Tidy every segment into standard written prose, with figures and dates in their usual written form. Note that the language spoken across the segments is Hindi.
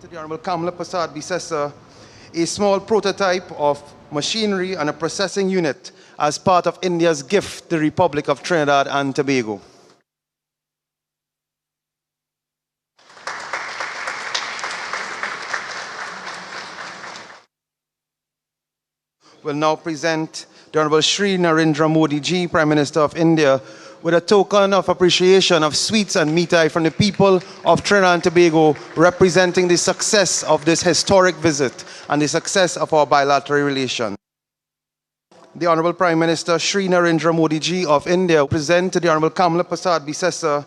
to the Honorable Kamala Prasad Bisesa a small prototype of machinery and a processing unit as part of India's gift to the Republic of Trinidad and Tobago. Will now present the Honorable Shri Narendra Modi Ji, Prime Minister of India, with a token of appreciation of sweets and mithai from the people of Trinidad and Tobago, representing the success of this historic visit and the success of our bilateral relations. The Honorable Prime Minister Shri Narendra Modi Ji of India present to the Honorable Kamala Prasad Bisesa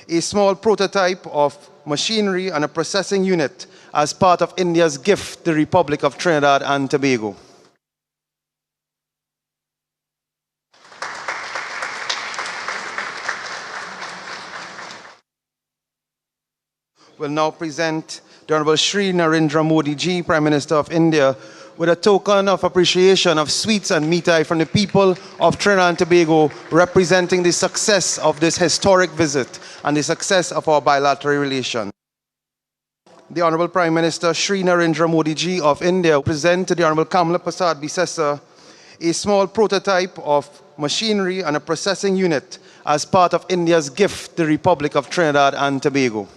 a small prototype of machinery and a processing unit as part of India's gift to the Republic of Trinidad and Tobago. Will now present the Honorable Shri Narendra Modi Ji, Prime Minister of India, with a token of appreciation of sweets and mithai from the people of Trinidad and Tobago, representing the success of this historic visit and the success of our bilateral relations. The Honorable Prime Minister Shri Narendra Modi Ji of India present to the Honorable Kamala Prasad Bisesa a small prototype of machinery and a processing unit as part of India's gift to the Republic of Trinidad and Tobago.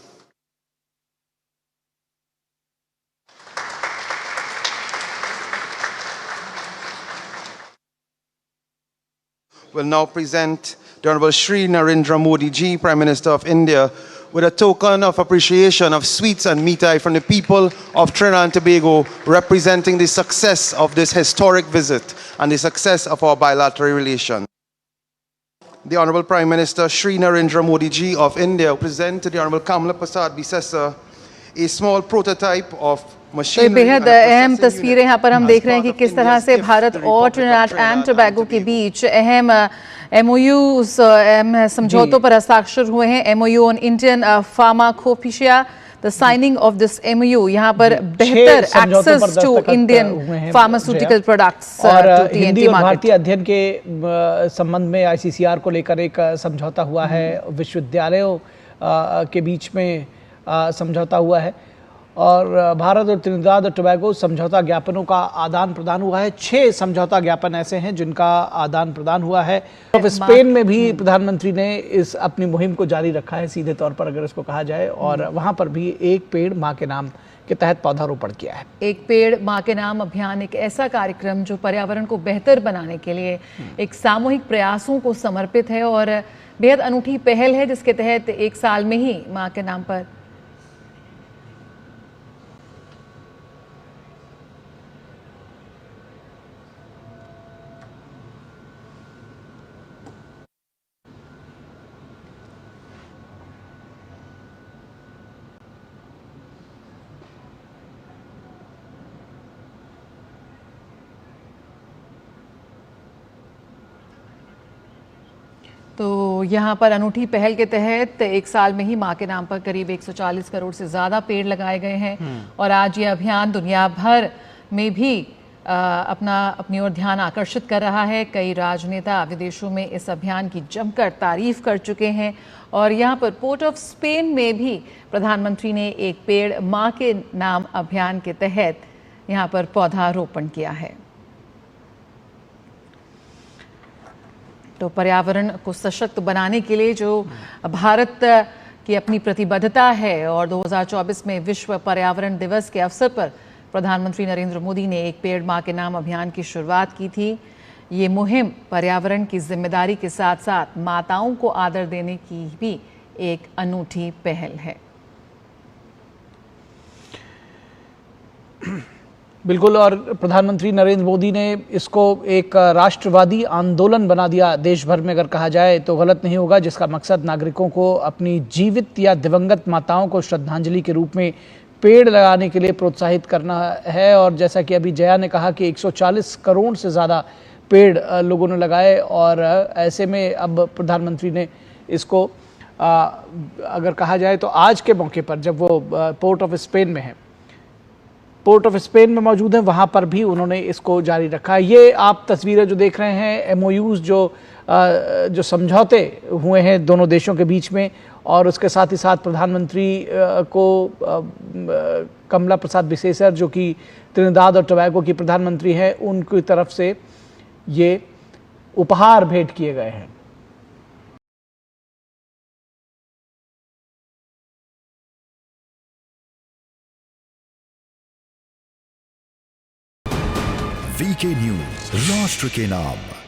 Will now present the Honorable Shri Narendra Modi Ji, Prime Minister of India, with a token of appreciation of sweets and mithai from the people of Trinidad and Tobago, representing the success of this historic visit and the success of our bilateral relations. The Honorable Prime Minister Shri Narendra Modi Ji of India present to the Honorable Kamala Prasad Bisesa a small prototype of तो बेहद अहम तस्वीरें यहाँ पर हम देख रहे हैं कि किस तरह से भारत और ट्रिनिडाड एंड टोबैगो के बीच अहम एमओयूज समझौतों पर हस्ताक्षर हुए हैं। MOU on Indian pharmacopoeia, the signing of this MOU यहाँ पर बेहतर access to Indian pharmaceutical products और हिंदी और भारतीय अध्ययन के संबंध में आईसीसीआर को लेकर एक समझौता हुआ है। विश्वविद्यालयों के बीच में समझौता हुआ है और भारत और त्रिनिदाद और टोबैगो समझौता ज्ञापनों का आदान प्रदान हुआ है। 6 समझौता ज्ञापन ऐसे हैं जिनका आदान प्रदान हुआ है। स्पेन में भी प्रधानमंत्री ने इस अपनी मुहिम को जारी रखा है, सीधे तौर पर अगर इसको कहा जाए, और वहां पर भी एक पेड़ मां के नाम के तहत पौधारोपण किया है। एक पेड़ मां के नाम अभियान एक ऐसा कार्यक्रम जो पर्यावरण को बेहतर बनाने के लिए एक सामूहिक प्रयासों को समर्पित है और बेहद अनूठी पहल है, जिसके तहत एक साल में ही मां के नाम पर तो यहाँ पर अनूठी पहल के तहत एक साल में ही मां के नाम पर करीब 140 करोड़ से ज़्यादा पेड़ लगाए गए हैं और आज ये अभियान दुनिया भर में भी अपनी ओर ध्यान आकर्षित कर रहा है। कई राजनेता विदेशों में इस अभियान की जमकर तारीफ कर चुके हैं और यहाँ पर पोर्ट ऑफ स्पेन में भी प्रधानमंत्री ने एक पेड़ मां के नाम अभियान के तहत यहाँ पर पौधारोपण किया है। तो पर्यावरण को सशक्त बनाने के लिए जो भारत की अपनी प्रतिबद्धता है और 2024 में विश्व पर्यावरण दिवस के अवसर पर प्रधानमंत्री नरेंद्र मोदी ने एक पेड़ मां के नाम अभियान की शुरुआत की थी। ये मुहिम पर्यावरण की जिम्मेदारी के साथ साथ माताओं को आदर देने की भी एक अनूठी पहल है। बिल्कुल, और प्रधानमंत्री नरेंद्र मोदी ने इसको एक राष्ट्रवादी आंदोलन बना दिया। देश भर में अगर कहा जाए तो गलत नहीं होगा, जिसका मकसद नागरिकों को अपनी जीवित या दिवंगत माताओं को श्रद्धांजलि के रूप में पेड़ लगाने के लिए प्रोत्साहित करना है। और जैसा कि अभी जया ने कहा कि 140 करोड़ से ज़्यादा पेड़ लोगों ने लगाए और ऐसे में अब प्रधानमंत्री ने इसको अगर कहा जाए तो आज के मौके पर जब वो पोर्ट ऑफ स्पेन में है पोर्ट ऑफ स्पेन में मौजूद हैं, वहाँ पर भी उन्होंने इसको जारी रखा है। ये आप तस्वीरें जो देख रहे हैं MOUs जो समझौते हुए हैं दोनों देशों के बीच में, और उसके साथ ही साथ प्रधानमंत्री को कमला प्रसाद बिसेसर जो कि त्रिनिदाद और टोबैगो की प्रधानमंत्री हैं, उनकी तरफ से ये उपहार भेंट किए गए हैं। VK न्यूज, राष्ट्र के नाम।